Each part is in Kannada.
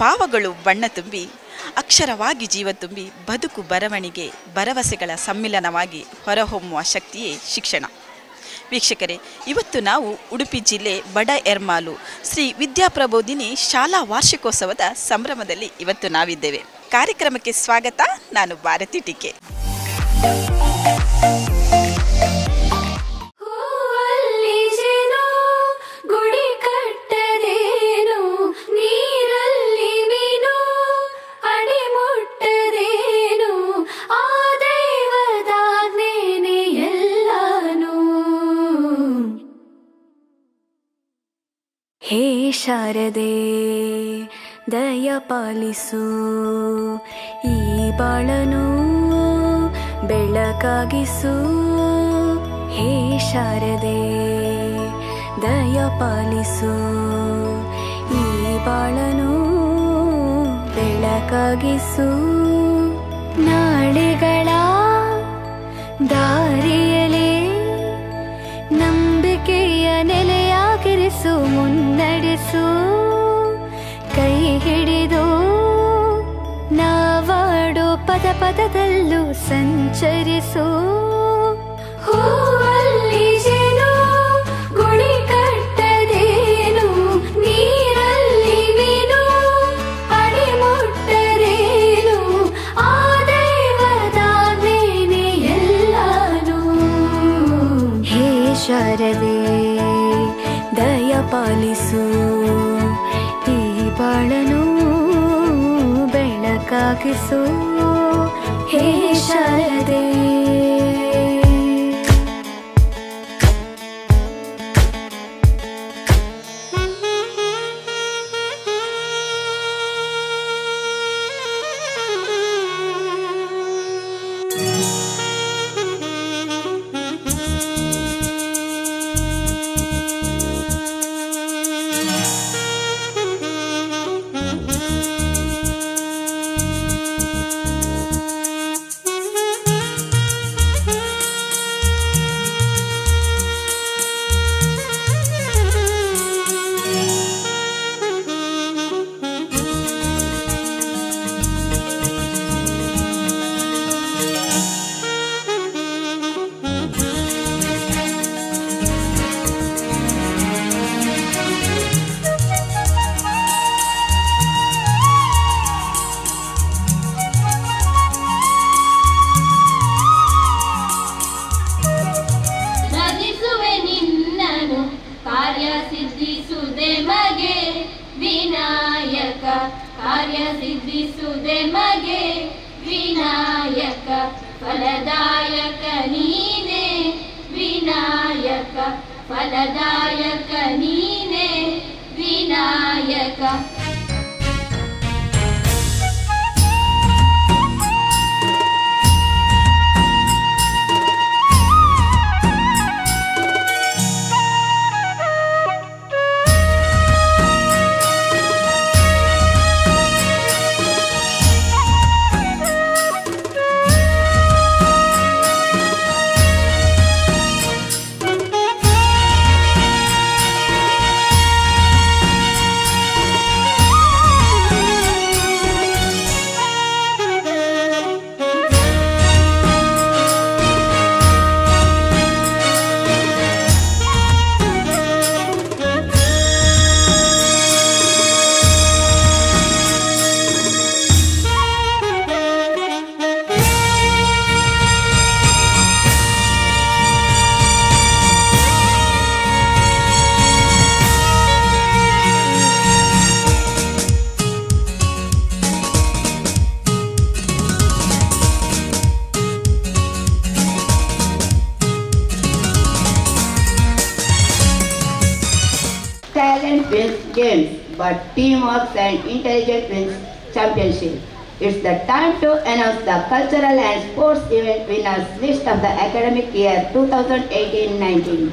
ಭಾವಗಳು ಬಣ್ಣ ತುಂಬಿ, ಅಕ್ಷರವಾಗಿ ಜೀವ ತುಂಬಿ, ಬದುಕು ಬರವಣಿಗೆ ಭರವಸೆಗಳ ಸಮ್ಮಿಲನವಾಗಿ ಹೊರಹೊಮ್ಮುವ ಶಕ್ತಿಯೇ ಶಿಕ್ಷಣ. ವೀಕ್ಷಕರೇ, ಇವತ್ತು ನಾವು ಉಡುಪಿ ಜಿಲ್ಲೆ ಬಡ ಎರ್ಮಾಲು ಶ್ರೀ ವಿದ್ಯಾಪ್ರಬೋಧಿನಿ ಶಾಲಾ ವಾರ್ಷಿಕೋತ್ಸವದ ಸಂಭ್ರಮದಲ್ಲಿ ಇವತ್ತು ನಾವಿದ್ದೇವೆ. ಕಾರ್ಯಕ್ರಮಕ್ಕೆ ಸ್ವಾಗತ. ನಾನು ಭಾರತಿ ಟೀಕೆ. ಹೇ ಶಾರದೆ ದಯ ಪಾಲಿಸು, ಈ ಬಾಳನು ಬೆಳಕಾಗಿಸು. ಹೇ ಶಾರದೆ ದಯ ಪಾಲಿಸು, ಈ ಬಾಳನು ಬೆಳಕಾಗಿಸು. ನಾಳೆಗಳ ದಾರಿಯಲೇ ನಂಬಿಕೆಯ ನೆಲೆಯಾಗಿರಿಸು, ಮುನ್ನಡೆಸು. ಕೈ ಹಿಡಿದು ನಾವಾಡೋ ಪದ ಪದದಲ್ಲೂ ಸಂಚರಿಸು. ಹೂವಲ್ಲಿ ಜೇನು ಗುಳಿ ಕಟ್ಟದೇನು, ನೀರಲ್ಲಿ ಮೀನು ಅಡಿ ಮುಟ್ಟರೇನು, ಆ ದೈವದಾಜ್ಞೆನೇ ಎಲ್ಲಾನು. ಹೇ ಶಾರದೆ ದಯ ಪಾಲಿಸು, ಈ ಬಾಳನು ಬೆಳಕಾಗಿಸು. ಹೇ ಶಾರದೆ ಸಿದ್ಧಿಸುದೆ ಮಗೆ ವಿನಾಯಕ, ಫಲದಾಯಕ ನೀನೆ ವಿನಾಯಕ, ಫಲದಾಯಕ ನೀನೆ Vinayaka. Talent wins games, but teamwork and intelligence wins championship. It's the time to announce the cultural and sports event winners list of the academic year 2018-19.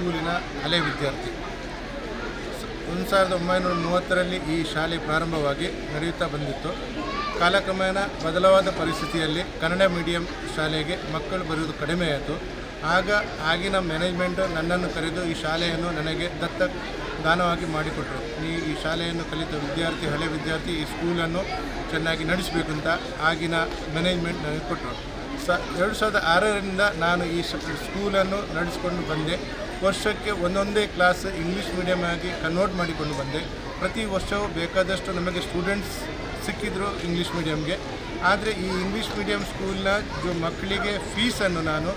ಸ್ಕೂಲಿನ ಹಳೆ ವಿದ್ಯಾರ್ಥಿ. 1930ರಲ್ಲಿ ಈ ಶಾಲೆ ಪ್ರಾರಂಭವಾಗಿ ನಡೆಯುತ್ತಾ ಬಂದಿತ್ತು. ಕಾಲಕ್ರಮೇಣ ಬದಲಾದ ಪರಿಸ್ಥಿತಿಯಲ್ಲಿ ಕನ್ನಡ ಮೀಡಿಯಂ ಶಾಲೆಗೆ ಮಕ್ಕಳು ಬರುವುದು ಕಡಿಮೆಯಾಯಿತು. ಆಗಿನ ಮ್ಯಾನೇಜ್ಮೆಂಟು ನನ್ನನ್ನು ಕರೆದು ಈ ಶಾಲೆಯನ್ನು ನನಗೆ ದಾನವಾಗಿ ಮಾಡಿಕೊಟ್ಟರು. ಈ ಶಾಲೆಯನ್ನು ಕಲಿತ ವಿದ್ಯಾರ್ಥಿ, ಹಳೆ ವಿದ್ಯಾರ್ಥಿ ಈ ಸ್ಕೂಲನ್ನು ಚೆನ್ನಾಗಿ ನಡೆಸಬೇಕು ಅಂತ ಆಗಿನ ಮ್ಯಾನೇಜ್ಮೆಂಟ್ ನನಗೆ ಕೊಟ್ಟರು. 2006ರಿಂದ ನಾನು ಈ ಸ್ಕೂಲನ್ನು ನಡೆಸಿಕೊಂಡು ಬಂದೆ. ವರ್ಷಕ್ಕೆ ಒಂದೊಂದೇ ಕ್ಲಾಸ್ ಇಂಗ್ಲೀಷ್ ಮೀಡಿಯಮ್ ಆಗಿ ಕನ್ವರ್ಟ್ ಮಾಡಿಕೊಂಡು ಬಂದೆ. ಪ್ರತಿ ವರ್ಷವೂ ಬೇಕಾದಷ್ಟು ನಮಗೆ ಸ್ಟೂಡೆಂಟ್ಸ್ ಸಿಕ್ಕಿದ್ರು ಇಂಗ್ಲೀಷ್ ಮೀಡಿಯಮ್ಗೆ. ಆದರೆ ಈ ಇಂಗ್ಲೀಷ್ ಮೀಡಿಯಮ್ ಸ್ಕೂಲ್ನ ಮಕ್ಕಳಿಗೆ ಫೀಸನ್ನು ನಾನು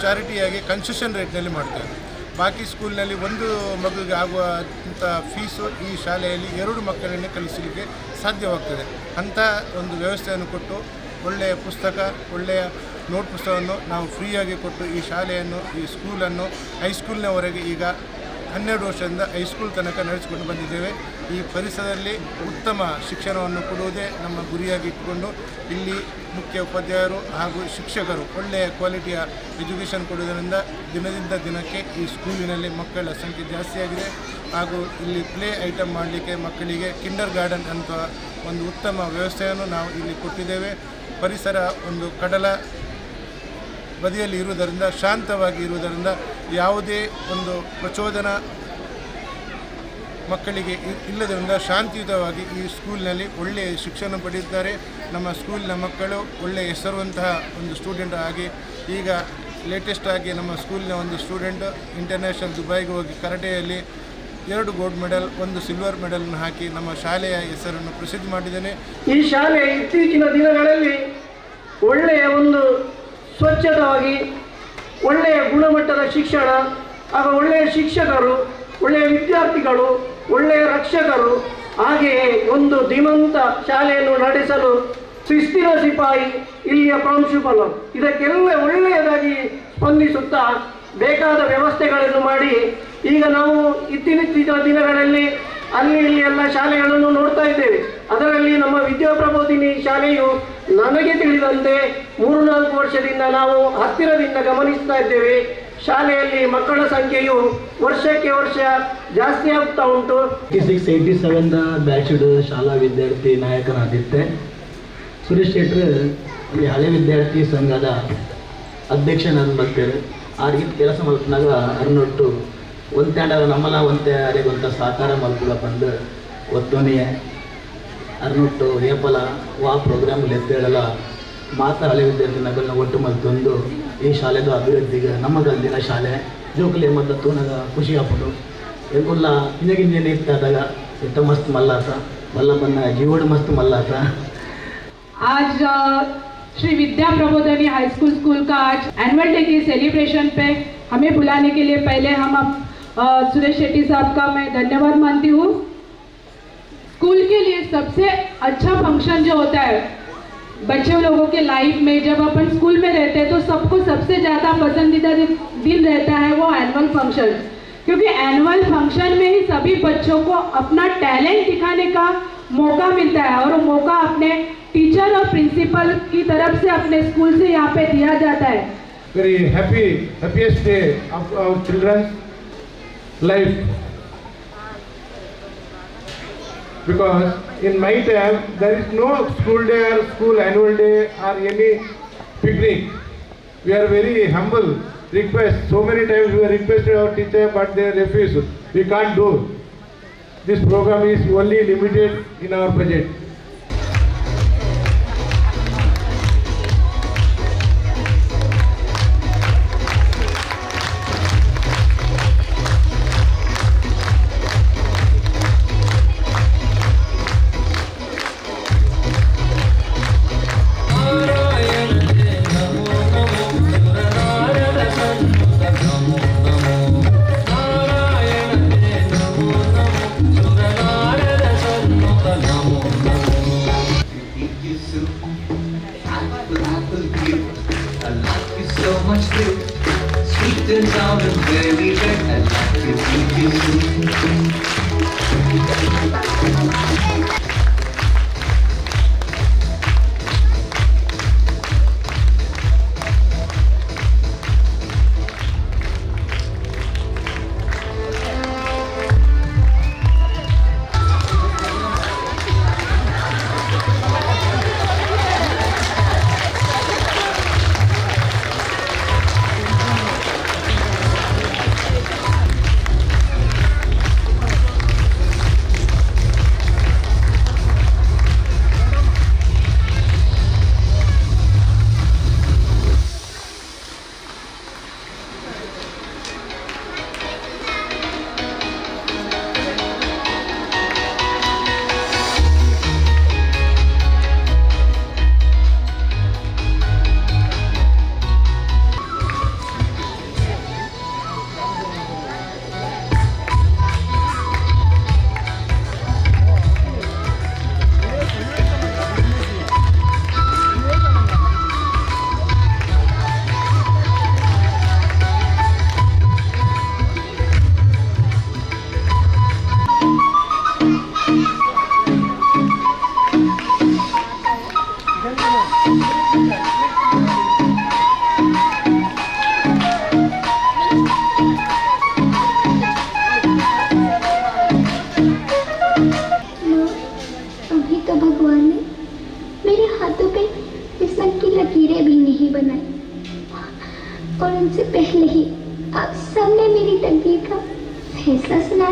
ಚಾರಿಟಿಯಾಗಿ ಕನ್ಸೆಷನ್ ರೇಟ್ನಲ್ಲಿ ಮಾಡ್ತೇನೆ. ಬಾಕಿ ಸ್ಕೂಲ್ನಲ್ಲಿ ಒಂದು ಮಗುವಿಗೆ ಆಗುವಂಥ ಫೀಸು ಈ ಶಾಲೆಯಲ್ಲಿ 2 ಮಕ್ಕಳನ್ನೇ ಕಲಿಸಲಿಕ್ಕೆ ಸಾಧ್ಯವಾಗ್ತದೆ. ಅಂಥ ಒಂದು ವ್ಯವಸ್ಥೆಯನ್ನು ಕೊಟ್ಟು ಒಳ್ಳೆಯ ಪುಸ್ತಕ, ಒಳ್ಳೆಯ ನೋಟ್ ಪುಸ್ತಕವನ್ನು ನಾವು ಫ್ರೀಯಾಗಿ ಕೊಟ್ಟು ಈ ಶಾಲೆಯನ್ನು, ಈ ಸ್ಕೂಲನ್ನು ಹೈಸ್ಕೂಲ್ನವರೆಗೆ ಈಗ 12 ವರ್ಷದಿಂದ ಹೈಸ್ಕೂಲ್ ತನಕ ನಡೆಸಿಕೊಂಡು ಬಂದಿದ್ದೇವೆ. ಈ ಪರಿಸರದಲ್ಲಿ ಉತ್ತಮ ಶಿಕ್ಷಣವನ್ನು ಕೊಡುವುದೇ ನಮ್ಮ ಗುರಿಯಾಗಿ ಇಟ್ಟುಕೊಂಡು ಇಲ್ಲಿ ಮುಖ್ಯ ಉಪಾಧ್ಯಾಯರು ಹಾಗೂ ಶಿಕ್ಷಕರು ಒಳ್ಳೆಯ ಕ್ವಾಲಿಟಿಯ ಎಜುಕೇಷನ್ ಕೊಡುವುದರಿಂದ ದಿನದಿಂದ ದಿನಕ್ಕೆ ಈ ಸ್ಕೂಲಿನಲ್ಲಿ ಮಕ್ಕಳ ಸಂಖ್ಯೆ ಜಾಸ್ತಿಯಾಗಿದೆ. ಹಾಗೂ ಇಲ್ಲಿ ಪ್ಲೇ ಐಟಮ್ ಮಾಡಲಿಕ್ಕೆ ಮಕ್ಕಳಿಗೆ ಕಿಂಡರ್ ಗಾರ್ಡನ್ ಅಂತ ಒಂದು ಉತ್ತಮ ವ್ಯವಸ್ಥೆಯನ್ನು ನಾವು ಇಲ್ಲಿ ಕೊಟ್ಟಿದ್ದೇವೆ. ಪರಿಸರ ಒಂದು ಕಡಲ ಬದಿಯಲ್ಲಿ ಇರುವುದರಿಂದ, ಶಾಂತವಾಗಿ ಇರುವುದರಿಂದ ಯಾವುದೇ ಒಂದು ಪ್ರಚೋದನಾ ಮಕ್ಕಳಿಗೆ ಇಲ್ಲದರಿಂದ ಶಾಂತಿಯುತವಾಗಿ ಈ ಸ್ಕೂಲ್ನಲ್ಲಿ ಒಳ್ಳೆಯ ಶಿಕ್ಷಣ ಪಡೆಯುತ್ತಾರೆ. ನಮ್ಮ ಸ್ಕೂಲಿನ ಮಕ್ಕಳು ಒಳ್ಳೆಯ ಹೆಸರುವಂತಹ ಒಂದು ಸ್ಟೂಡೆಂಟ್ ಆಗಿ ಈಗ ಲೇಟೆಸ್ಟ್ ಆಗಿ ನಮ್ಮ ಸ್ಕೂಲಿನ ಒಂದು ಸ್ಟೂಡೆಂಟ್ ಇಂಟರ್ನ್ಯಾಷನಲ್ ದುಬೈಗೆ ಹೋಗಿ ಕರಾಟೆಯಲ್ಲಿ 2 ಗೋಲ್ಡ್ ಮೆಡಲ್, 1 ಸಿಲ್ವರ್ ಮೆಡಲನ್ನು ಹಾಕಿ ನಮ್ಮ ಶಾಲೆಯ ಹೆಸರನ್ನು ಪ್ರಸಿದ್ಧ ಮಾಡಿದ್ದೇನೆ. ಈ ಶಾಲೆ ಇತ್ತೀಚಿನ ದಿನಗಳಲ್ಲಿ ಒಳ್ಳೆಯ ಒಂದು ಸ್ವಚ್ಛತವಾಗಿ ಒಳ್ಳೆಯ ಗುಣಮಟ್ಟದ ಶಿಕ್ಷಣ ಹಾಗೂ ಒಳ್ಳೆಯ ಶಿಕ್ಷಕರು, ಒಳ್ಳೆಯ ವಿದ್ಯಾರ್ಥಿಗಳು, ಒಳ್ಳೆಯ ರಕ್ಷಕರು, ಹಾಗೆಯೇ ಒಂದು ಧೀಮಂತ ಶಾಲೆಯನ್ನು ನಡೆಸಲು ಶಿಸ್ತಿನ ಸಿಪಾಯಿ ಇಲ್ಲಿಯ ಪ್ರಾಂಶುಪಾಲರು ಇದಕ್ಕೆಲ್ಲ ಒಳ್ಳೆಯದಾಗಿ ಸ್ಪಂದಿಸುತ್ತಾ ಬೇಕಾದ ವ್ಯವಸ್ಥೆಗಳನ್ನು ಮಾಡಿ ಈಗ ನಾವು ಇತ್ತೀಚಿನ ದಿನಗಳಲ್ಲಿ ಅಲ್ಲಿ ಇಲ್ಲಿ ಎಲ್ಲ ಶಾಲೆಗಳನ್ನು ನೋಡ್ತಾ ಇದ್ದೇವೆ. ಅದರಲ್ಲಿ ನಮ್ಮ ವಿದ್ಯಾಪ್ರಬೋಧಿನಿ ಶಾಲೆಯು ನನಗೆ ತಿಳಿದಂತೆ 3-4 ವರ್ಷದಿಂದ ನಾವು ಹತ್ತಿರದಿಂದ ಗಮನಿಸ್ತಾ ಇದ್ದೇವೆ. ಶಾಲೆಯಲ್ಲಿ ಮಕ್ಕಳ ಸಂಖ್ಯೆಯು ವರ್ಷಕ್ಕೆ ವರ್ಷ ಜಾಸ್ತಿ ಆಗ್ತಾ ಉಂಟು. 86-87 ಬ್ಯಾಚ್ಡ್ ಶಾಲಾ ವಿದ್ಯಾರ್ಥಿ ನಾಯಕನಾದಿದ್ದೆ. ಸುರೇಶ್ ಶೆಟ್ಟರ್ ಈ ಹಳೆ ವಿದ್ಯಾರ್ಥಿ ಸಂಘದ ಅಧ್ಯಕ್ಷನಾಗಿ ಬರ್ತೇವೆ. ಆ ರೀತಿ ಕೆಲಸ ಮಲ್ಪಿನಾಗ ಅರ್ನೊಟ್ಟು ಒಂದು ತಂಡ ನಮ್ಮಲ್ಲ ಒಂದೇ ಅರೆಗೊಂತ ಸಹಕಾರ ಮಲ್ಪುಗ ಬಂದು ಒತ್ತೋನಿಯೇ ಅರ್ನೊಟ್ಟು ಏಪಲ ವಾ ಪ್ರೋಗ್ರಾಮ್ಗಳು ಎತ್ತೇಳಲ್ಲ ಮಾತ್ರ ಹಳೆ ವಿದ್ಯಾರ್ಥಿ ನಗರನ್ನ ಒಟ್ಟು ಮಲ್ತೊಂದು ಈ ಶಾಲೆದು ಅಭಿವೃದ್ಧಿಗೆ ನಮ್ಮ ಗಲ್ದಿನ ಶಾಲೆ ಜೋಕಲಿ ಮತ್ತು ತೂನಾಗ ಖುಷಿ ಹಾಕ್ಬಿಟ್ಟು ಎಲ್ಗುಲ್ಲ ಇಂಜಗಿಂಜನೆ ಇತ್ತಾದಾಗ ಇತ್ತ ಮಸ್ತ್ ಮಲ್ಲಾಸ ಮಲ್ಲಪ್ಪನ ಜೀವಡ್ ಮಸ್ತ್ ಮಲ್ಲಾಸ. आज श्री विद्या प्रबोधनी हाई स्कूल का आज एनुअल डे के सेलिब्रेशन पे हमें बुलाने के लिए पहले हम सुरेश शेट्टी साहब का मैं धन्यवाद मानती हूँ. स्कूल के लिए सबसे अच्छा फंक्शन जो होता है बच्चे लोगों के लाइफ में, जब अपन स्कूल में रहते हैं तो सबको सबसे ज़्यादा पसंदीदा दिन रहता है वो एनुअल फंक्शन, क्योंकि एनुअल फंक्शन में ही सभी बच्चों को अपना टैलेंट दिखाने का मौका मिलता है और वो मौका अपने टीचर और प्रिंसिपल की तरफ से अपने स्कूल से यहाँ पे दिया जाता है. Very happiest day of our children's life, because in my time there is no school day or school annual day or any picnic. We are very humble. Request so many times we have requested our teacher, but they refuse. We can't do. This program is only limited in our budget.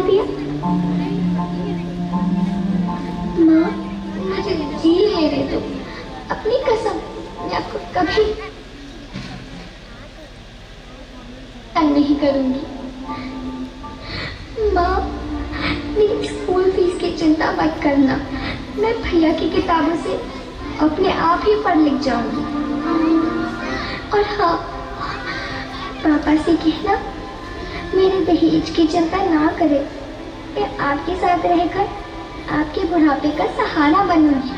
दिया? माँ, मुझे जी लेने दो। अपनी कसम, मैं आपको कभी तंग नहीं करूंगी। माँ, मेरी स्कूल फीस की चिंता मत करना। मैं भैया की किताबों से अपने आप ही पढ़ लिख जाऊंगी। और हाँ, पापा से कहना मेरे दहेज की चिंता ना करे। मैं आपके साथ रहकर आपके बुढ़ापे का सहारा बनूंगी।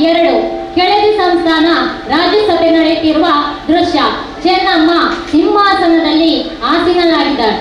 2 ಕೆಳದಿ ಸಂಸ್ಥಾನ ರಾಜ್ಯಸಭೆ ನಡೆಯುತ್ತಿರುವ ದೃಶ್ಯ. ಚೆನ್ನಮ್ಮ ಸಿಂಹಾಸನದಲ್ಲಿ ಆಸೀನರಾಗಿದ್ದಾಳೆ.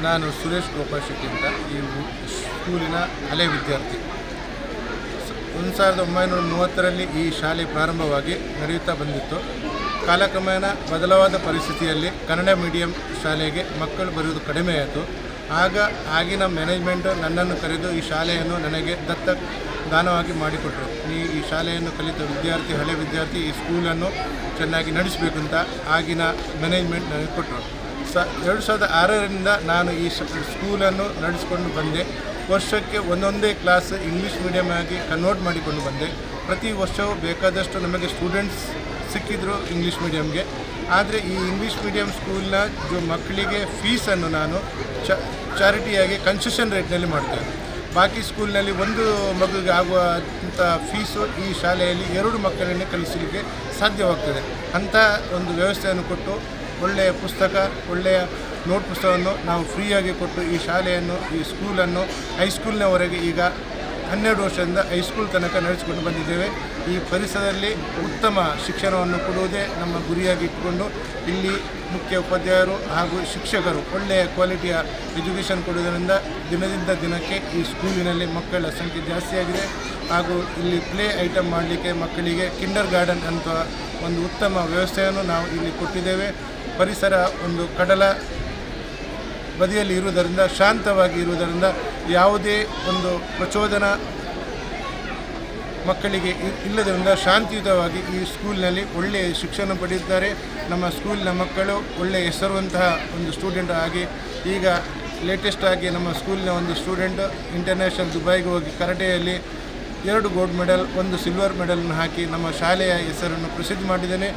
ನಾನು ಸುರೇಶ್ ಗೋಪಾಲ್ ಶೆಟ್ಟಿ ಅಂತ ಈ ಸ್ಕೂಲಿನ ಹಳೆ ವಿದ್ಯಾರ್ಥಿ. 1930ರಲ್ಲಿ ಈ ಶಾಲೆ ಪ್ರಾರಂಭವಾಗಿ ನಡೆಯುತ್ತಾ ಬಂದಿತ್ತು. ಕಾಲಕ್ರಮೇಣ ಬದಲಾದ ಪರಿಸ್ಥಿತಿಯಲ್ಲಿ ಕನ್ನಡ ಮೀಡಿಯಂ ಶಾಲೆಗೆ ಮಕ್ಕಳು ಬರುವುದು ಕಡಿಮೆಯಾಯಿತು. ಆಗಿನ ಮ್ಯಾನೇಜ್ಮೆಂಟು ನನ್ನನ್ನು ಕರೆದು ಈ ಶಾಲೆಯನ್ನು ನನಗೆ ದಾನವಾಗಿ ಮಾಡಿಕೊಟ್ಟರು. ಈ ಶಾಲೆಯನ್ನು ಕಲಿತ ವಿದ್ಯಾರ್ಥಿ, ಹಳೆ ವಿದ್ಯಾರ್ಥಿ ಈ ಸ್ಕೂಲನ್ನು ಚೆನ್ನಾಗಿ ನಡೆಸಬೇಕು ಅಂತ ಆಗಿನ ಮ್ಯಾನೇಜ್ಮೆಂಟ್ ನನಗೆ ಕೊಟ್ಟರು. 2006ರಿಂದ ನಾನು ಈ ಸ್ಕೂಲನ್ನು ನಡೆಸಿಕೊಂಡು ಬಂದೆ. ವರ್ಷಕ್ಕೆ ಒಂದೊಂದೇ ಕ್ಲಾಸ್ ಇಂಗ್ಲೀಷ್ ಮೀಡಿಯಮ್ ಆಗಿ ಕನ್ವರ್ಟ್ ಮಾಡಿಕೊಂಡು ಬಂದೆ. ಪ್ರತಿ ವರ್ಷವೂ ಬೇಕಾದಷ್ಟು ನಮಗೆ ಸ್ಟೂಡೆಂಟ್ಸ್ ಸಿಕ್ಕಿದ್ರು ಇಂಗ್ಲೀಷ್ ಮೀಡಿಯಮ್ಗೆ. ಆದರೆ ಈ ಇಂಗ್ಲೀಷ್ ಮೀಡಿಯಮ್ ಸ್ಕೂಲ್ನ ಮಕ್ಕಳಿಗೆ ಫೀಸನ್ನು ನಾನು ಚಾರಿಟಿಯಾಗಿ ಕನ್ಸೆಷನ್ ರೇಟ್ನಲ್ಲಿ ಮಾಡ್ತೇನೆ. ಬಾಕಿ ಸ್ಕೂಲ್ನಲ್ಲಿ ಒಂದು ಮಗುವಿಗೆ ಆಗುವಂಥ ಫೀಸು ಈ ಶಾಲೆಯಲ್ಲಿ 2 ಮಕ್ಕಳನ್ನೇ ಕಲಿಸಲಿಕ್ಕೆ ಸಾಧ್ಯವಾಗ್ತದೆ. ಅಂಥ ಒಂದು ವ್ಯವಸ್ಥೆಯನ್ನು ಕೊಟ್ಟು ಒಳ್ಳೆಯ ಪುಸ್ತಕ, ಒಳ್ಳೆಯ ನೋಟ್ ಪುಸ್ತಕವನ್ನು ನಾವು ಫ್ರೀಯಾಗಿ ಕೊಟ್ಟು ಈ ಶಾಲೆಯನ್ನು, ಈ ಸ್ಕೂಲನ್ನು ಹೈಸ್ಕೂಲ್ನವರೆಗೆ ಈಗ 12 ವರ್ಷದಿಂದ ಹೈಸ್ಕೂಲ್ ತನಕ ನಡೆಸಿಕೊಂಡು ಬಂದಿದ್ದೇವೆ. ಈ ಪರಿಸರದಲ್ಲಿ ಉತ್ತಮ ಶಿಕ್ಷಣವನ್ನು ಕೊಡುವುದೇ ನಮ್ಮ ಗುರಿಯಾಗಿ ಇಟ್ಟುಕೊಂಡು ಇಲ್ಲಿ ಮುಖ್ಯ ಉಪಾಧ್ಯಾಯರು ಹಾಗೂ ಶಿಕ್ಷಕರು ಒಳ್ಳೆಯ ಕ್ವಾಲಿಟಿಯ ಎಜುಕೇಷನ್ ಕೊಡುವುದರಿಂದ ದಿನದಿಂದ ದಿನಕ್ಕೆ ಈ ಸ್ಕೂಲಿನಲ್ಲಿ ಮಕ್ಕಳ ಸಂಖ್ಯೆ ಜಾಸ್ತಿಯಾಗಿದೆ. ಹಾಗೂ ಇಲ್ಲಿ ಪ್ಲೇ ಐಟಮ್ ಮಾಡಲಿಕ್ಕೆ ಮಕ್ಕಳಿಗೆ ಕಿಂಡರ್ ಗಾರ್ಡನ್ ಅಂತ ಒಂದು ಉತ್ತಮ ವ್ಯವಸ್ಥೆಯನ್ನು ನಾವು ಇಲ್ಲಿ ಕೊಟ್ಟಿದ್ದೇವೆ. ಪರಿಸರ ಒಂದು ಕಡಲ ಬದಿಯಲ್ಲಿ ಇರುವುದರಿಂದ, ಶಾಂತವಾಗಿ ಇರುವುದರಿಂದ ಯಾವುದೇ ಒಂದು ಪ್ರಚೋದನಾ ಮಕ್ಕಳಿಗೆ ಇಲ್ಲದರಿಂದ ಶಾಂತಿಯುತವಾಗಿ ಈ ಸ್ಕೂಲ್ನಲ್ಲಿ ಒಳ್ಳೆಯ ಶಿಕ್ಷಣ ಪಡೆಯುತ್ತಾರೆ. ನಮ್ಮ ಸ್ಕೂಲಿನ ಮಕ್ಕಳು ಒಳ್ಳೆಯ ಹೆಸರುವಂತಹ ಒಂದು ಸ್ಟೂಡೆಂಟ್ ಆಗಿ, ಈಗ ಲೇಟೆಸ್ಟ್ ಆಗಿ ನಮ್ಮ ಸ್ಕೂಲಿನ ಒಂದು ಸ್ಟೂಡೆಂಟ್ ಇಂಟರ್ನ್ಯಾಷನಲ್ ದುಬೈಗೆ ಹೋಗಿ ಕರಾಟೆಯಲ್ಲಿ 2 ಗೋಲ್ಡ್ ಮೆಡಲ್ 1 ಸಿಲ್ವರ್ ಮೆಡಲನ್ನು ಹಾಕಿ ನಮ್ಮ ಶಾಲೆಯ ಹೆಸರನ್ನು ಪ್ರಸಿದ್ಧ ಮಾಡಿದ್ದೇನೆ.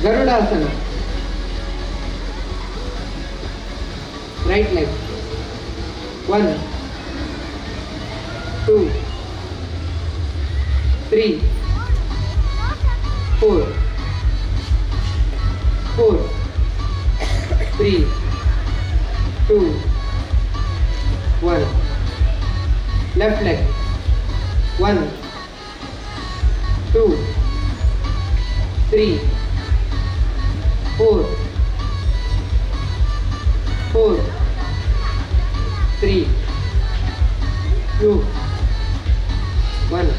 Garudasana. Right leg. 1, 2, 3, 4, 3, 2, 1. Left leg. 1, 2, 3, 4, 3, 2, 1.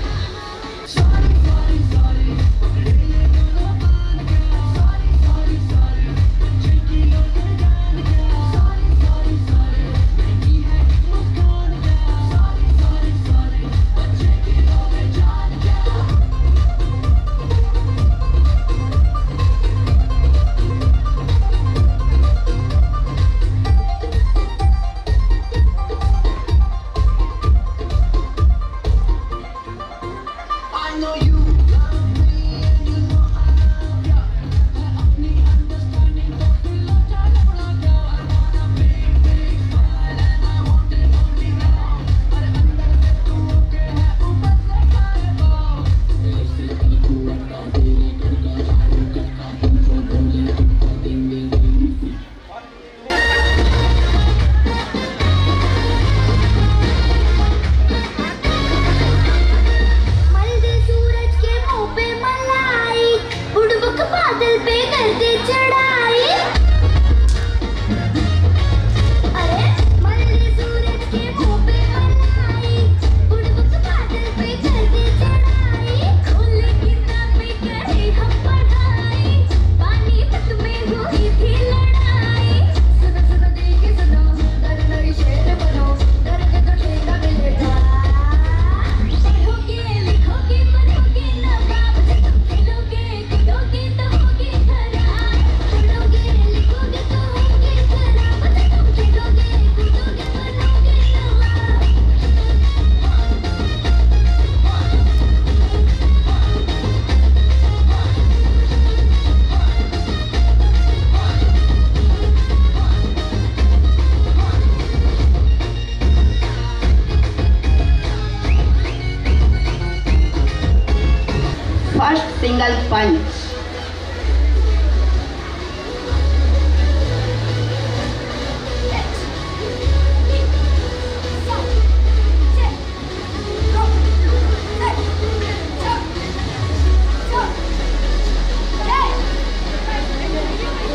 Single punch.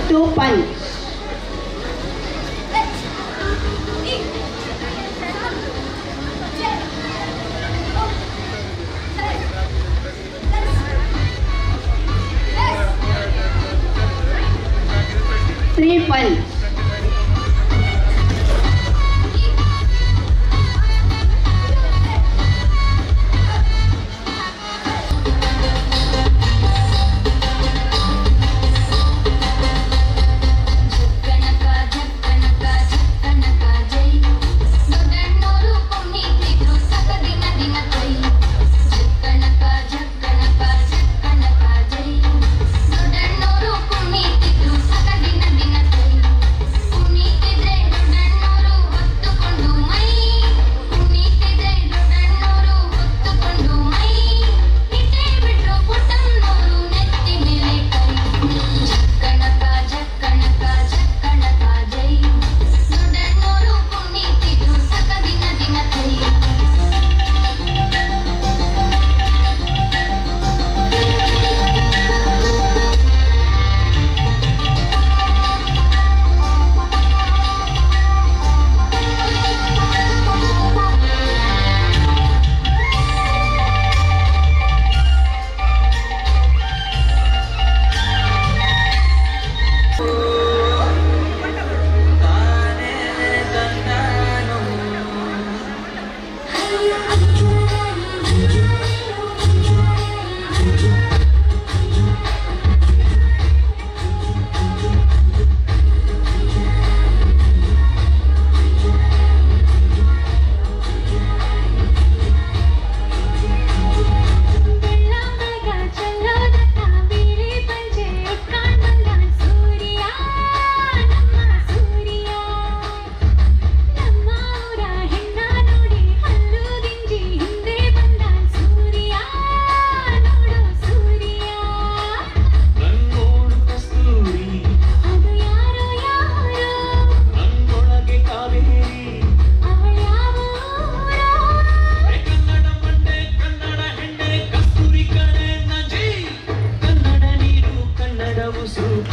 Two punch. Three punch.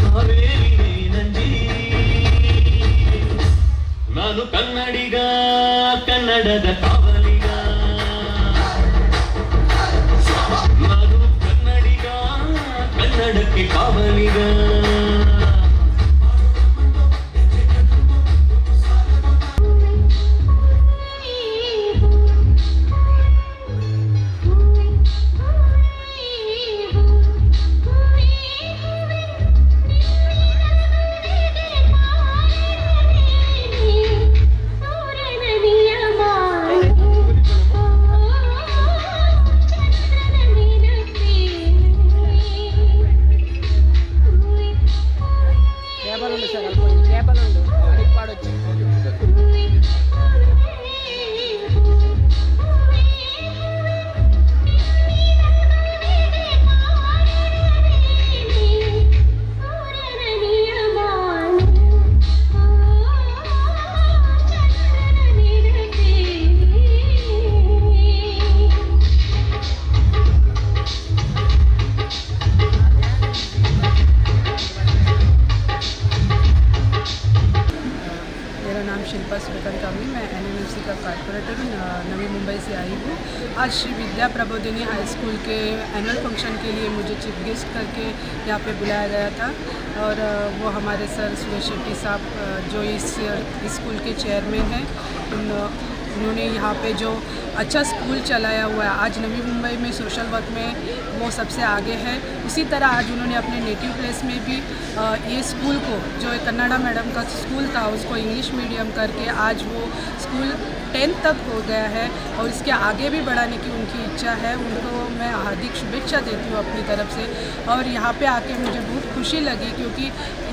Kaveri Nandi. ನಾನು ಕನ್ನಡಿಗ, ಕನ್ನಡದ ಕಾವಲಿಗ. ನಾನು ಕನ್ನಡಿಗ, ಕನ್ನಡಕ್ಕೆ ಕಾವಲಿಗ. नवी मुंबई से आई हूँ। आज श्री विद्याप्रबोधिनी हाई स्कूल के एनुअल फंक्शन के लिए मुझे चीफ गेस्ट करके यहाँ पे बुलाया गया था और वो हमारे सर सुरेश शेट्टी साहब जो इस स्कूल के चेयरमैन हैं, उन्होंने यहाँ पे जो अच्छा स्कूल चलाया हुआ है। आज नवी मुंबई में सोशल वर्क में वो सबसे आगे है। उसी तरह आज उन्होंने अपने नेटिव प्लेस में भी ये स्कूल को, जो कन्नड़ा मैडम का स्कूल था, उसको इंग्लिश मीडियम करके आज वो स्कूल 10th तक हो गया है और इसके आगे भी बढ़ाने की उनकी इच्छा है। उनको मैं हार्दिक शुभेच्छा देती हूँ अपनी तरफ से। और यहाँ पे आके मुझे बहुत खुशी लगी क्योंकि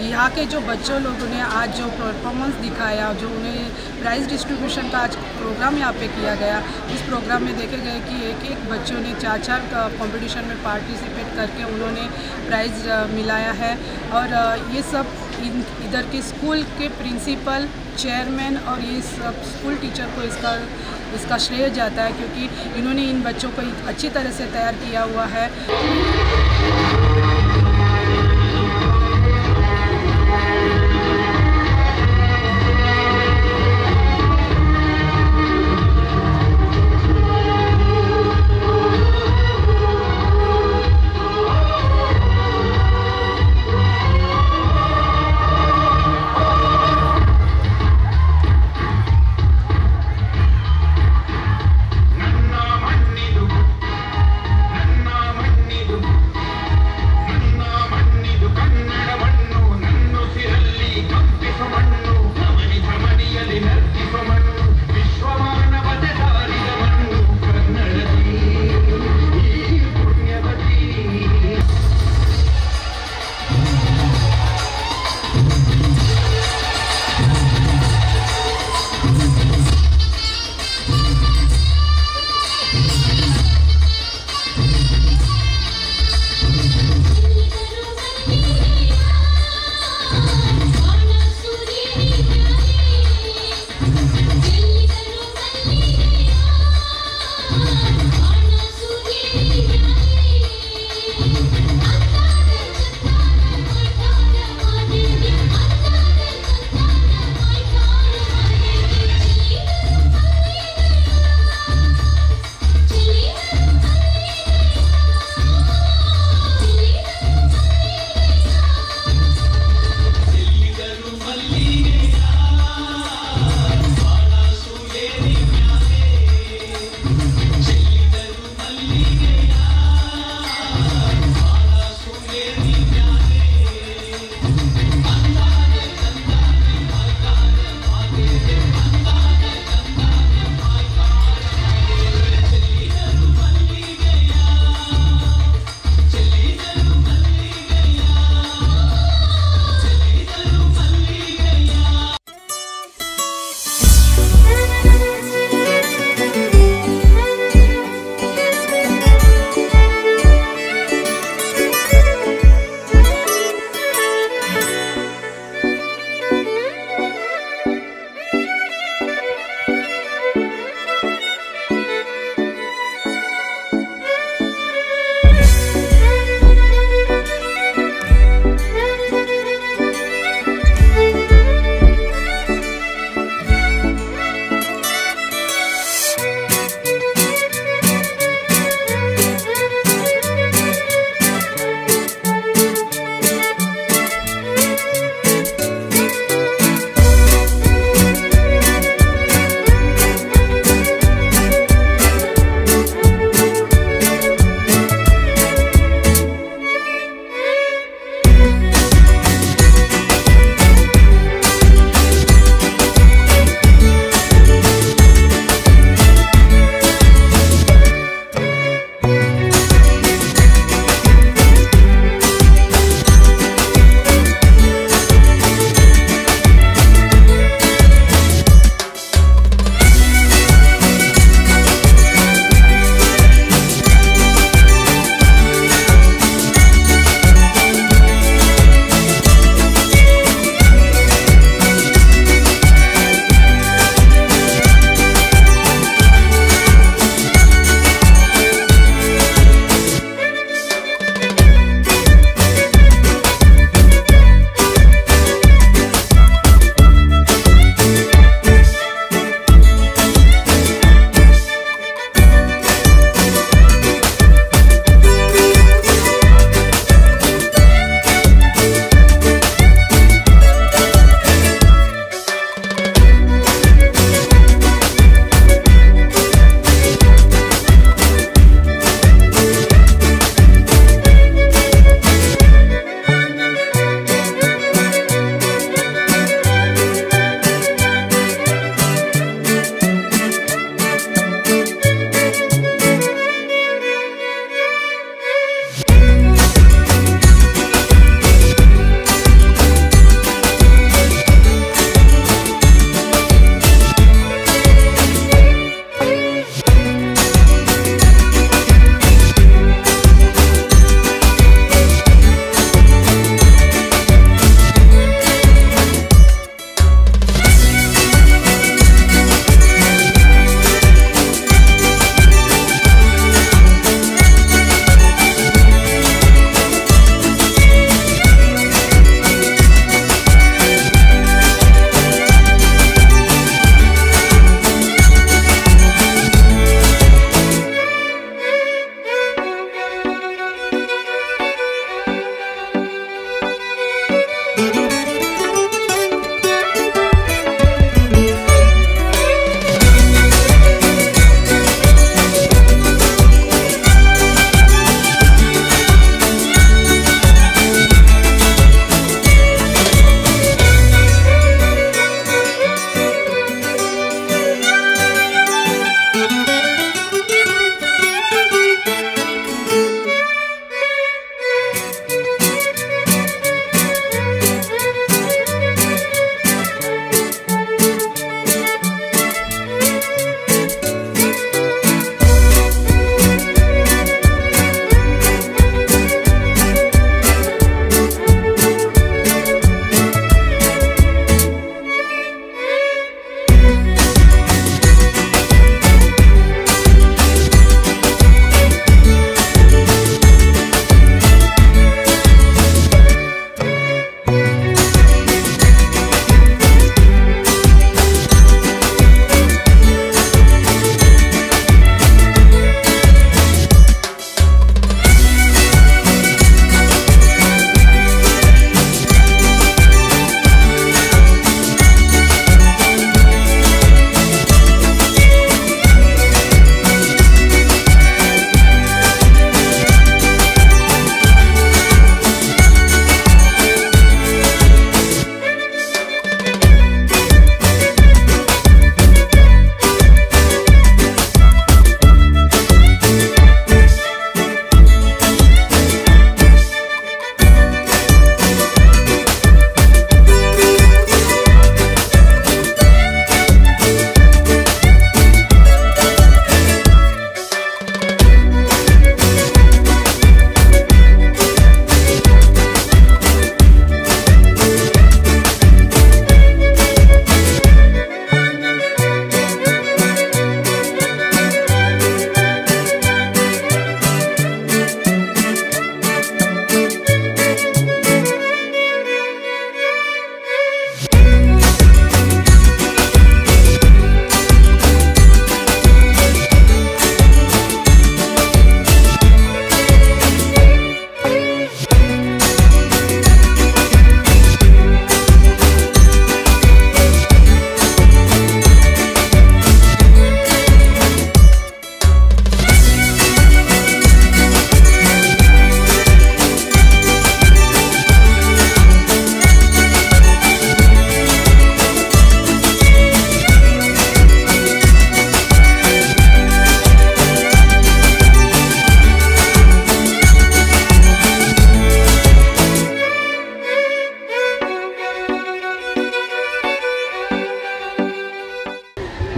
यहाँ के जो बच्चों लोगों ने आज जो परफॉर्मेंस दिखाया, जो उन्हें प्राइज़ डिस्ट्रीब्यूशन का आज प्रोग्राम यहाँ पे किया गया, इस प्रोग्राम में देखे गए कि एक बच्चों ने 4 कंपटीशन में पार्टिसिपेट करके उन्होंने प्राइज़ मिलाया है। और ये सब इधर के स्कूल के प्रिंसिपल, चेयरमैन और ये सब स्कूल टीचर को इसका श्रेय जाता है क्योंकि इन्होंने इन बच्चों को अच्छी तरह से तैयार किया हुआ है।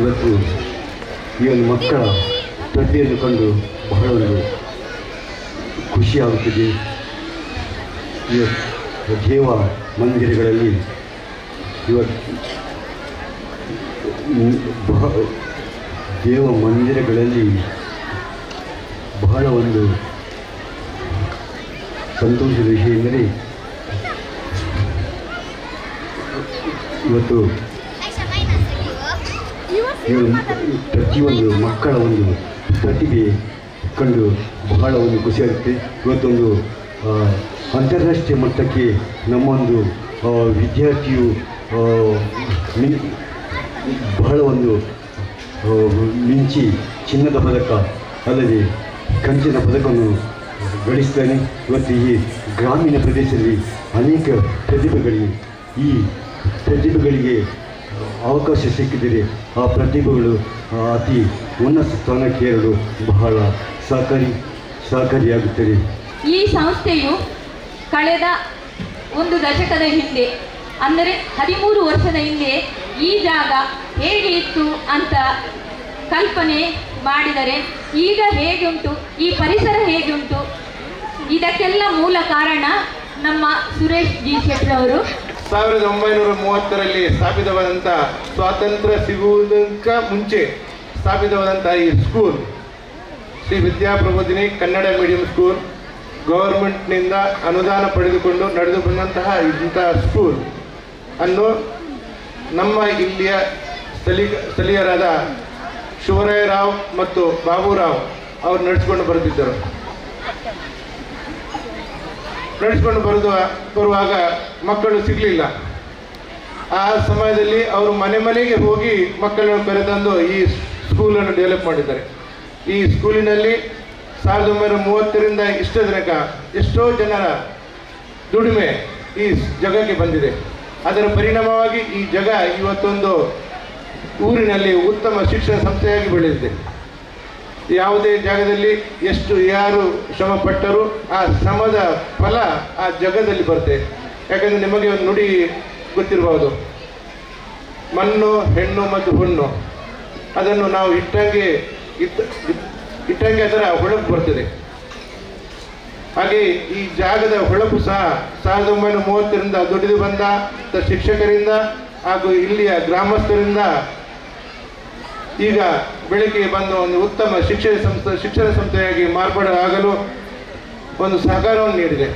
ಇವತ್ತು ಈ ಒಂದು ಮಕ್ಕಳ ಪ್ರತಿಯನ್ನು ಕಂಡು ಬಹಳ ಒಂದು ಖುಷಿಯಾಗುತ್ತಿದೆ. ದೇವ ಮಂದಿರಗಳಲ್ಲಿ ದೇವ ಮಂದಿರಗಳಲ್ಲಿ ಬಹಳ ಒಂದು ಸಂತೋಷದ ವಿಷಯ ಎಂದರೆ ಇವತ್ತು ಪ್ರತಿಯೊಂದು ಮಕ್ಕಳ ಒಂದು ಪ್ರತಿಭೆ ಕಂಡು ಬಹಳ ಒಂದು ಖುಷಿಯಾಗುತ್ತೆ. ಇವತ್ತೊಂದು ಅಂತಾರಾಷ್ಟ್ರೀಯ ಮಟ್ಟಕ್ಕೆ ನಮ್ಮೊಂದು ವಿದ್ಯಾರ್ಥಿಯು ಬಹಳ ಒಂದು ಮಿಂಚಿ ಚಿನ್ನದ ಪದಕ ಅಲ್ಲದೆ ಕಂಚಿನ ಪದಕವನ್ನು ಗಳಿಸ್ತಾನೆ. ಇವತ್ತು ಈ ಗ್ರಾಮೀಣ ಪ್ರದೇಶದಲ್ಲಿ ಅನೇಕ ಪ್ರತಿಭೆಗಳಿಗೆ ಅವಕಾಶ ಸಿಕ್ಕಿದರೆ ಆ ಪ್ರತಿಭೆಗಳು ಅತಿ ಉನ್ನತ ಸ್ಥಾನಕ್ಕೆ ಏರಲು ಬಹಳ ಸಹಕಾರಿಯಾಗುತ್ತದೆ. ಈ ಸಂಸ್ಥೆಯು ಕಳೆದ ಒಂದು ದಶಕದ ಹಿಂದೆ, ಅಂದರೆ 13 ವರ್ಷದ ಹಿಂದೆ ಈ ಜಾಗ ಹೇಗೆ ಇತ್ತು ಅಂತ ಕಲ್ಪನೆ ಮಾಡಿದರೆ ಈಗ ಹೇಗುಂಟು, ಈ ಪರಿಸರ ಹೇಗುಂಟು, ಇದಕ್ಕೆಲ್ಲ ಮೂಲ ಕಾರಣ ನಮ್ಮ ಸುರೇಶ್ ಜಿ ಶೆಟ್ಟರವರು. 1930ರಲ್ಲಿ ಸ್ಥಾಪಿತವಾದಂಥ ಸ್ವಾತಂತ್ರ್ಯ ಸಿಗುವುದಕ್ಕ ಮುಂಚೆ ಸ್ಥಾಪಿತವಾದಂಥ ಈ school Shri Vidyaprabodhini Kannada medium school ಗವರ್ಮೆಂಟ್ನಿಂದ ಅನುದಾನ ಪಡೆದುಕೊಂಡು ನಡೆದು ಬಂದಂತಹ ಇಂತಹ ಸ್ಕೂಲ್ ಅನ್ನು ನಮ್ಮ ಇಲ್ಲಿಯ ಸ್ಥಳೀಯರಾದ ಶಿವರಾಯರಾವ್ ಮತ್ತು ಬಾಬುರಾವ್ ಅವರು ನಡೆಸಿಕೊಂಡು ಬರುತ್ತಿದ್ದರು. ನಡೆಸ್ಕೊಂಡು ಬರುವಾಗ ಮಕ್ಕಳು ಸಿಗಲಿಲ್ಲ. ಆ ಸಮಯದಲ್ಲಿ ಅವರು ಮನೆಗೆ ಹೋಗಿ ಮಕ್ಕಳನ್ನು ಕರೆತಂದು ಈ ಸ್ಕೂಲನ್ನು ಡೆವಲಪ್ ಮಾಡಿದ್ದಾರೆ. ಈ ಸ್ಕೂಲಿನಲ್ಲಿ 1930ರಿಂದ ಇಷ್ಟರ ತನಕ ಎಷ್ಟೋ ಜನರ ದುಡಿಮೆ ಈ ಜಗಕ್ಕೆ ಬಂದಿದೆ. ಅದರ ಪರಿಣಾಮವಾಗಿ ಈ ಜಗ ಇವತ್ತೊಂದು ಊರಿನಲ್ಲಿ ಉತ್ತಮ ಶಿಕ್ಷಣ ಸಂಸ್ಥೆಯಾಗಿ ಬೆಳೆದಿದೆ. ಯಾವುದೇ ಜಾಗದಲ್ಲಿ ಯಾರು ಶ್ರಮ ಪಟ್ಟರೂ ಆ ಶ್ರಮದ ಫಲ ಆ ಜಗದಲ್ಲಿ ಬರುತ್ತೆ. ಯಾಕಂದರೆ ನಿಮಗೆ ಒಂದು ನುಡಿ ಗೊತ್ತಿರಬಹುದು, ಮಣ್ಣು ಹೆಣ್ಣು ಮತ್ತು ಹುಣ್ಣು. ಅದನ್ನು ನಾವು ಇಟ್ಟಂಗೆ ಅದರ ಹೊಳಪು ಬರ್ತದೆ. ಹಾಗೆ ಈ ಜಾಗದ ಹೊಳಪು ಸಹ 1930ರಿಂದ ದುಡಿದು ಬಂದ ಶಿಕ್ಷಕರಿಂದ ಹಾಗೂ ಇಲ್ಲಿಯ ಗ್ರಾಮಸ್ಥರಿಂದ ಈಗ ಬೆಳಕಿಗೆ ಬಂದ ಒಂದು ಉತ್ತಮ ಶಿಕ್ಷಣ ಸಂಸ್ಥೆಯಾಗಿ ಮಾರ್ಪಾಡಾಗಲು ಒಂದು ಸಹಕಾರವನ್ನು ನೀಡಿದೆ.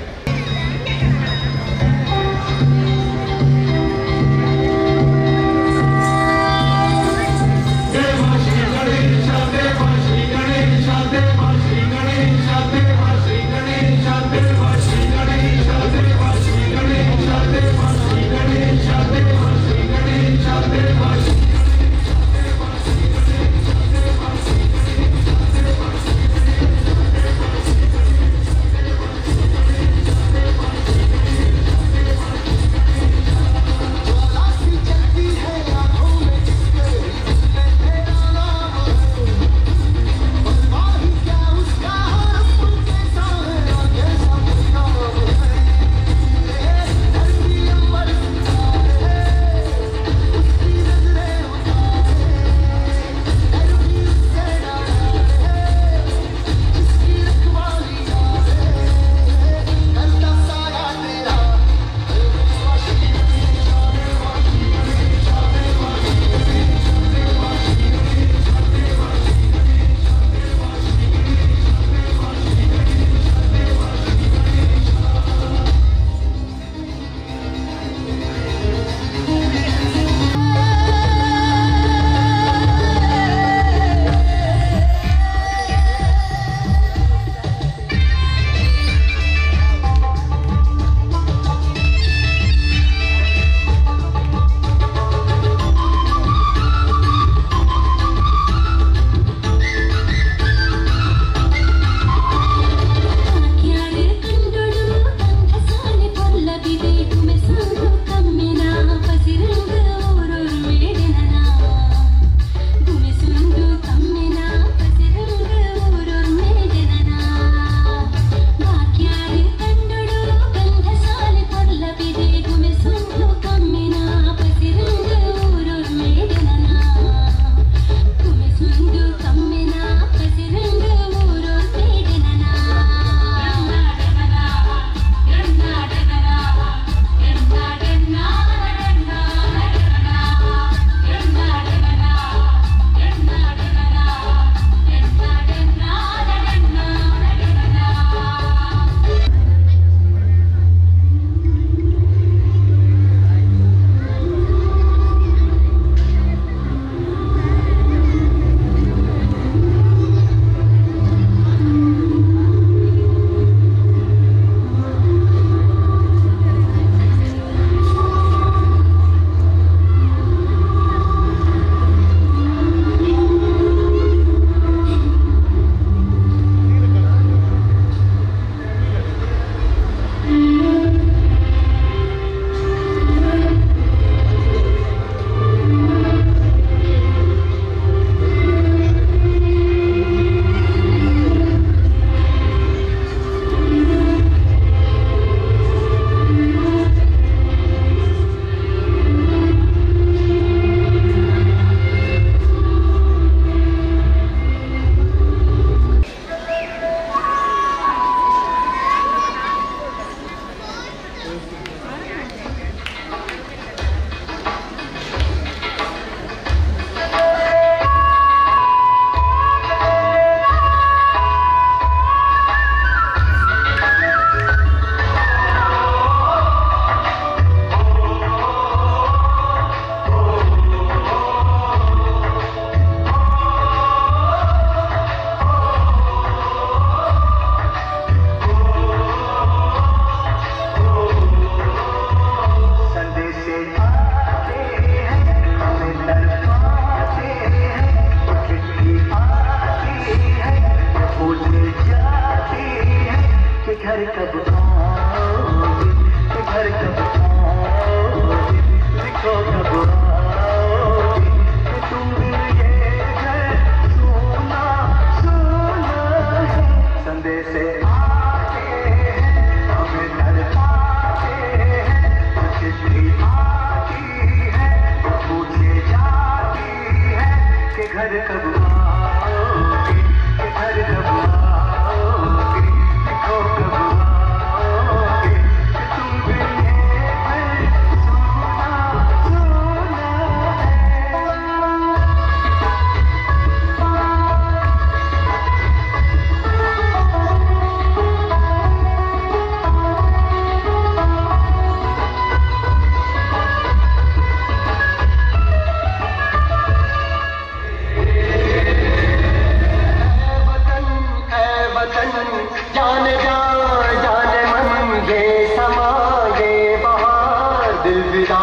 दिल फिदा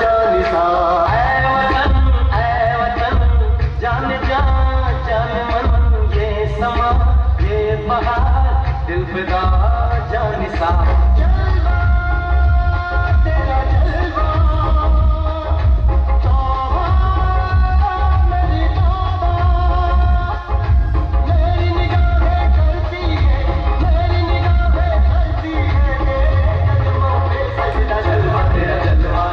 जानिसा ऐ वतन जान जा जान मन ये समा ये बहार दिल फिदा जानिसा तेरा जलवा जलवा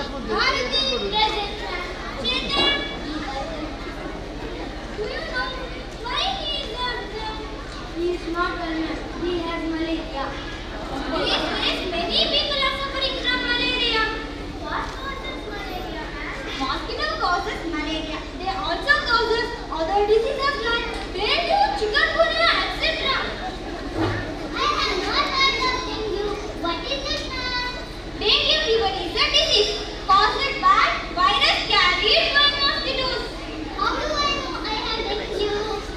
Do you know why he is not there? He is not well. He has malaria. These days, many people are suffering from malaria. What causes malaria? Mosquito causes malaria. They also causes other diseases like dengue, chikungunya, etc. I have not heard of dengue. What is it, ma'am? Dengue fever is a disease caused by virus carried by mosquitoes. How do I know I have dengue?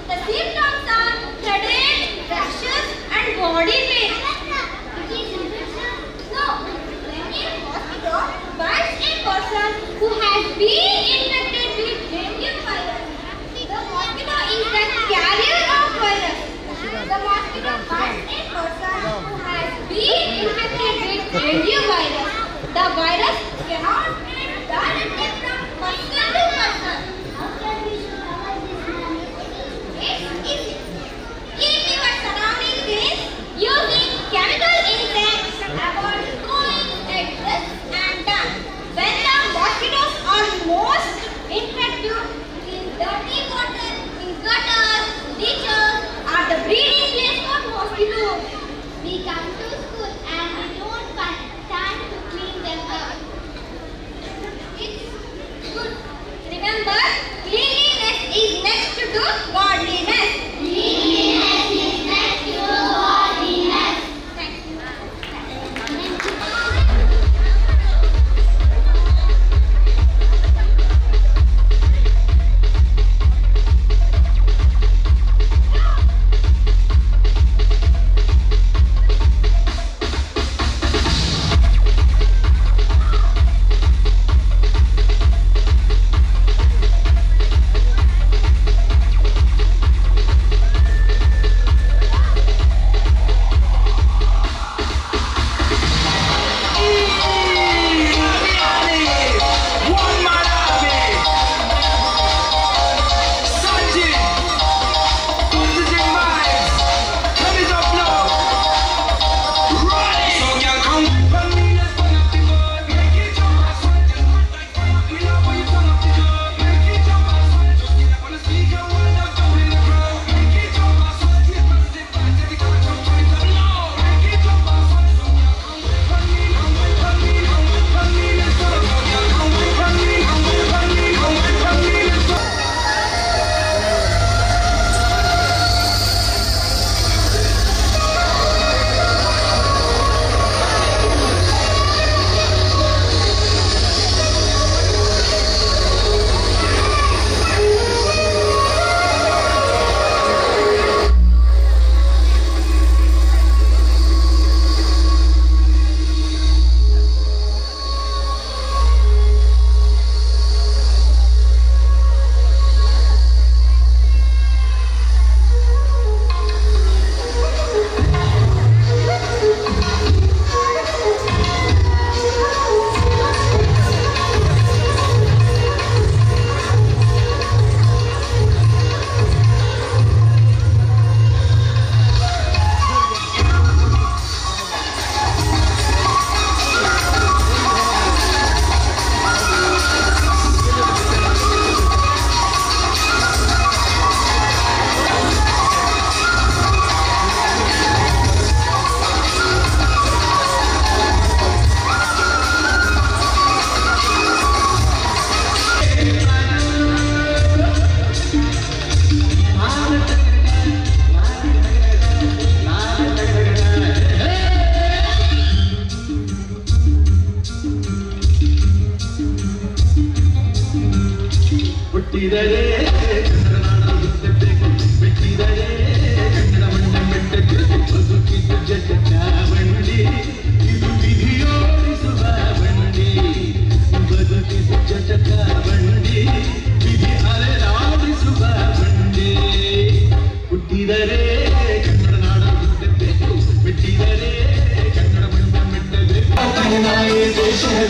The symptoms are headache, rashes, and body pain. It is infection? No. When a mosquito bites a person who has been infected with dengue virus, the mosquito is the carrier of virus. The mosquito bites a person who has been infected with dengue virus. The virus cannot spread directly from person to person. How can we survive this malady? It's easy. Keep your surroundings clean using chemical insects. Avoid throwing eggs and dung. When the mosquitoes are most infective, in dirty water, in gutters, ditches, are the breeding place for mosquitoes. We come to school and we don't find time to clean them up. It's good. Remember, cleanliness is next to godliness. Cleanliness is next to godliness. Thank you.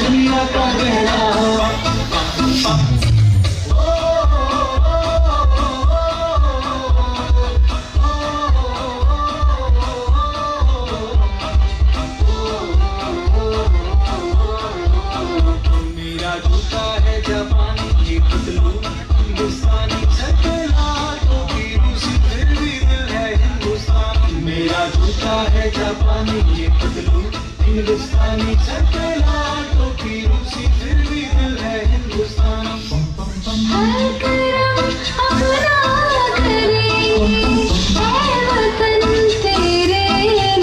दुनिया का जूता है जापानी ये पतलू हिंदुस्तानी सकेला तो भी रूसी फिर भी दिल है हिंदुस्तानी मेरा जूता है जापानी ये पतलू हिंदुस्तानी सकेला तो भी रूसी फिर भी दिल है हिंदुस्तानी हर करम अपना करेंगे ऐ वतन तेरे लिए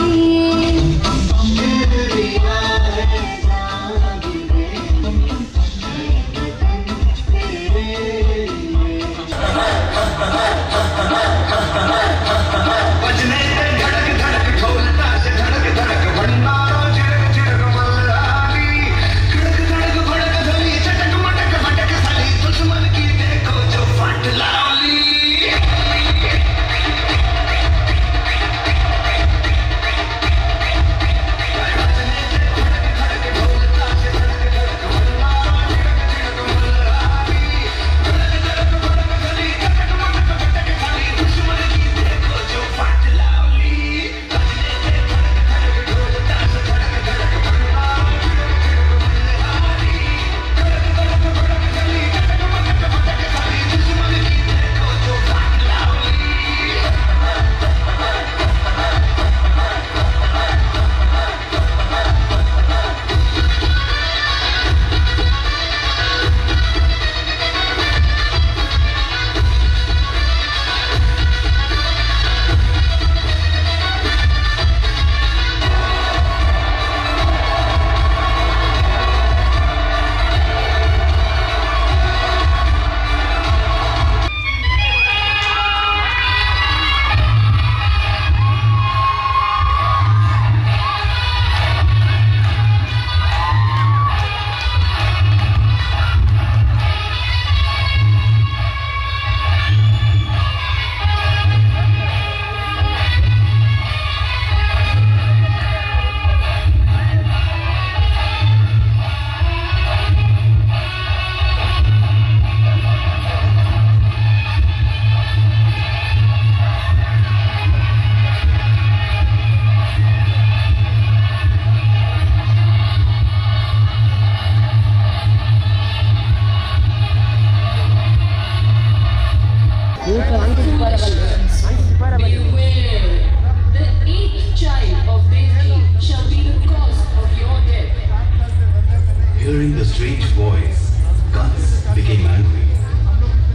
Hearing the strange voice, Kans became angry.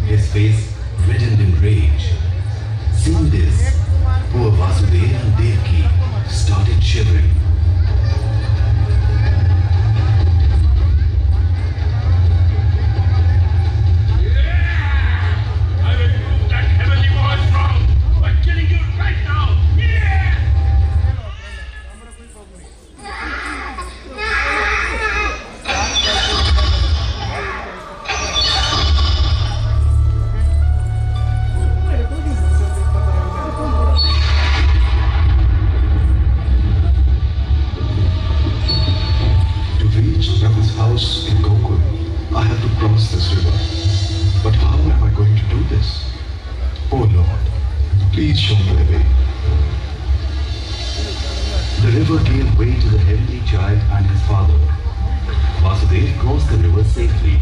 His face reddened in rage. Seeing this, poor Vasudeva and Devaki started shivering. In Gokul, I have to cross this river. But how am I going to do this? Oh Lord, please show me the way. The river gave way to the heavenly child and his father. Vasudeva crossed the river safely.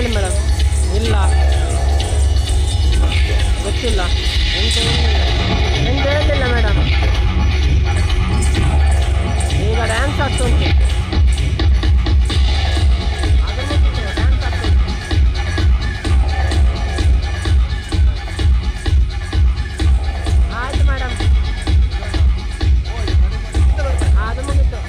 ಹೇಳಿ ಮೇಡಮ್. ಇಲ್ಲ ಗೊತ್ತಿಲ್ಲ, ಎಂಟು ಹೇಳಲಿಲ್ಲ ಮೇಡಮ್. ಈಗ ಡ್ಯಾನ್ಸ್ ಆಗ್ತುಂಟು. ಆಯ್ತು ಮೇಡಮ್, ಅದು ಮುಗೀತು.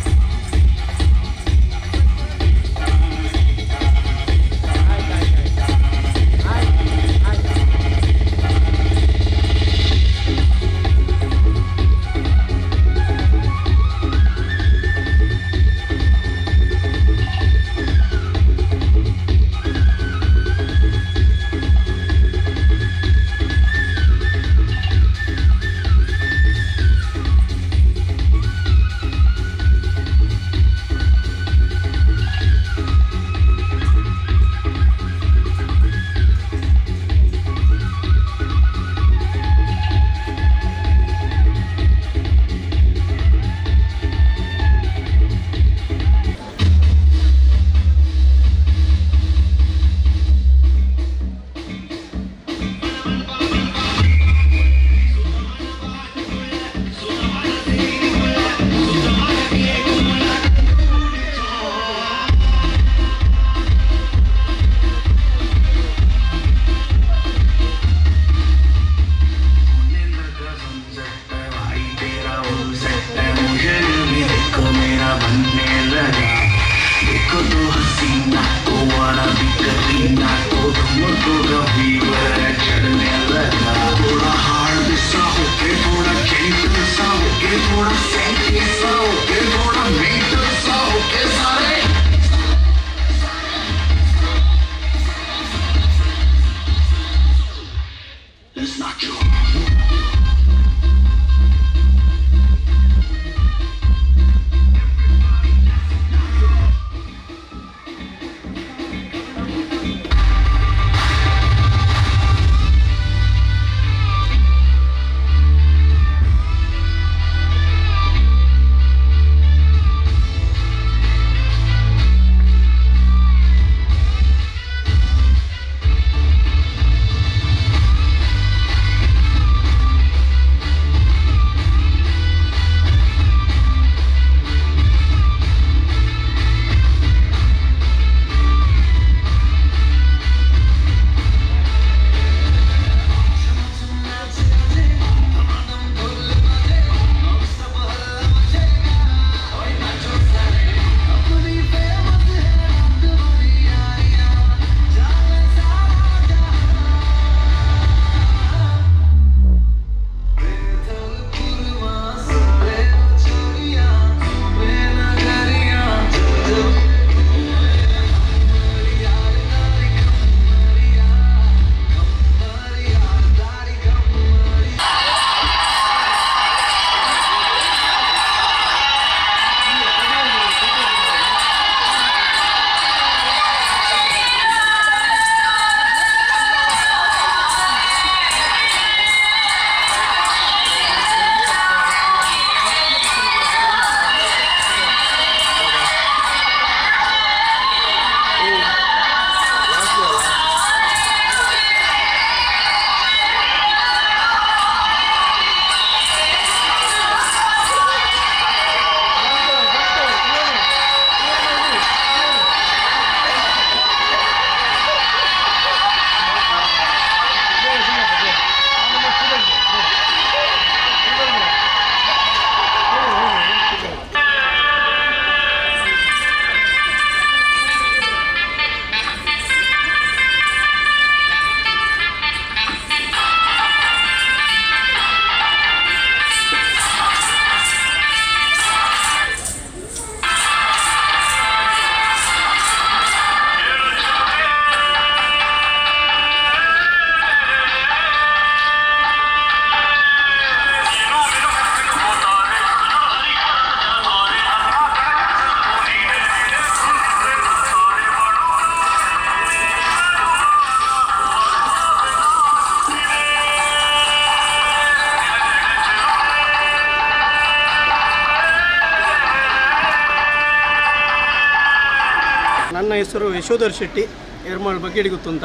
ನನ್ನ ಹೆಸರು ಯಶೋಧರ್ ಶೆಟ್ಟಿ. ಎರ್ಮಾಳ್ ಬಗ್ಗೆಡಿ ಗೊತ್ತುಂಟ.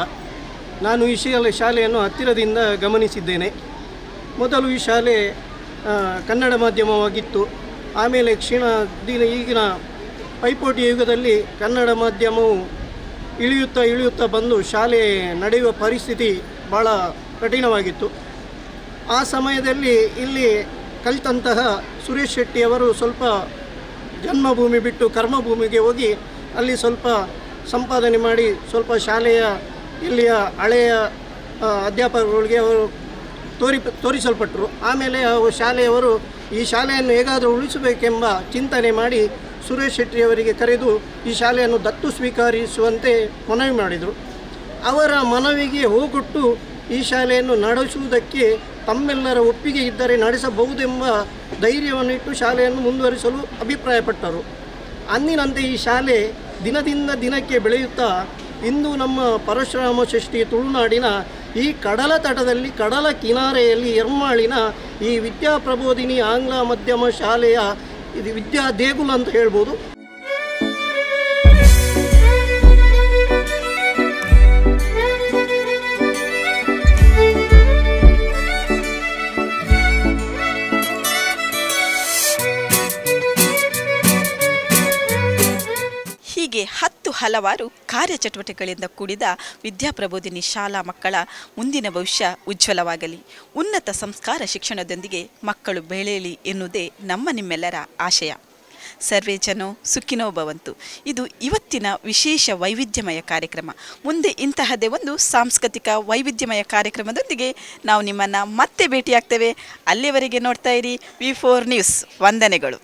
ನಾನು ಈ ಶಾಲೆಯನ್ನು ಹತ್ತಿರದಿಂದ ಗಮನಿಸಿದ್ದೇನೆ. ಮೊದಲು ಈ ಶಾಲೆ ಕನ್ನಡ ಮಾಧ್ಯಮವಾಗಿತ್ತು. ಆಮೇಲೆ ಈಗಿನ ಪೈಪೋಟಿ ಯುಗದಲ್ಲಿ ಕನ್ನಡ ಮಾಧ್ಯಮವು ಇಳಿಯುತ್ತಾ ಬಂದು ಶಾಲೆ ನಡೆಯುವ ಪರಿಸ್ಥಿತಿ ಭಾಳ ಕಠಿಣವಾಗಿತ್ತು. ಆ ಸಮಯದಲ್ಲಿ ಇಲ್ಲಿ ಕಲಿತಂತಹ ಸುರೇಶ್ ಶೆಟ್ಟಿಯವರು ಸ್ವಲ್ಪ ಜನ್ಮಭೂಮಿ ಬಿಟ್ಟು ಕರ್ಮಭೂಮಿಗೆ ಹೋಗಿ ಅಲ್ಲಿ ಸ್ವಲ್ಪ ಸಂಪಾದನೆ ಮಾಡಿ ಸ್ವಲ್ಪ ಶಾಲೆಯ ಇಲ್ಲಿಯ ಹಳೆಯ ಅಧ್ಯಾಪಕರಿಗೆ ಅವರು ತೋರಿಸಲ್ಪಟ್ಟರು. ಆಮೇಲೆ ಶಾಲೆಯವರು ಈ ಶಾಲೆಯನ್ನು ಹೇಗಾದರೂ ಉಳಿಸಬೇಕೆಂಬ ಚಿಂತನೆ ಮಾಡಿ ಸುರೇಶ್ ಶೆಟ್ಟಿಯವರಿಗೆ ಕರೆದು ಈ ಶಾಲೆಯನ್ನು ದತ್ತು ಸ್ವೀಕರಿಸುವಂತೆ ಮನವಿ ಮಾಡಿದರು. ಅವರ ಮನವಿಗೆ ಹೋಗೊಟ್ಟು ಈ ಶಾಲೆಯನ್ನು ನಡೆಸುವುದಕ್ಕೆ ತಮ್ಮೆಲ್ಲರ ಒಪ್ಪಿಗೆ ಇದ್ದರೆ ನಡೆಸಬಹುದೆಂಬ ಧೈರ್ಯವನ್ನಿಟ್ಟು ಶಾಲೆಯನ್ನು ಮುಂದುವರಿಸಲು ಅಭಿಪ್ರಾಯಪಟ್ಟರು. ಅಂದಿನಂತೆ ಈ ಶಾಲೆ ದಿನದಿಂದ ದಿನಕ್ಕೆ ಬೆಳೆಯುತ್ತಾ ಇಂದು ನಮ್ಮ ಪರಶುರಾಮ ಷಷ್ಠಿ ತುಳುನಾಡಿನ ಈ ಕಡಲ ತಟದಲ್ಲಿ ಕಡಲ ಕಿನಾರೆಯಲ್ಲಿ ಎರ್ಮಾಳಿನ ಈ ವಿದ್ಯಾಪ್ರಬೋಧಿನಿ ಆಂಗ್ಲ ಮಾಧ್ಯಮ ಶಾಲೆಯ ಇದು ವಿದ್ಯಾ ದೇಗುಲ ಅಂತ ಹೇಳ್ಬೋದು. ಹೀಗೆ ಹಲವಾರು ಕಾರ್ಯಚಟುವಟಿಕೆಗಳಿಂದ ಕೂಡಿದ ವಿದ್ಯಾಪ್ರಬೋಧಿನಿ ಶಾಲಾ ಮಕ್ಕಳ ಮುಂದಿನ ಭವಿಷ್ಯ ಉಜ್ವಲವಾಗಲಿ, ಉನ್ನತ ಸಂಸ್ಕಾರ ಶಿಕ್ಷಣದೊಂದಿಗೆ ಮಕ್ಕಳು ಬೆಳೆಯಲಿ ಎನ್ನುವುದೇ ನಿಮ್ಮೆಲ್ಲರ ಆಶಯ. ಸರ್ವೇ ಜನೋ ಸುಖಿನೋ ಭವಂತು. ಇದು ಇವತ್ತಿನ ವಿಶೇಷ ವೈವಿಧ್ಯಮಯ ಕಾರ್ಯಕ್ರಮ. ಮುಂದೆ ಇಂತಹದೇ ಒಂದು ಸಾಂಸ್ಕೃತಿಕ ವೈವಿಧ್ಯಮಯ ಕಾರ್ಯಕ್ರಮದೊಂದಿಗೆ ನಾವು ನಿಮ್ಮನ್ನು ಮತ್ತೆ ಭೇಟಿಯಾಗ್ತೇವೆ. ಅಲ್ಲಿಯವರೆಗೆ ನೋಡ್ತಾ ಇರಿ V4 ನ್ಯೂಸ್. ವಂದನೆಗಳು.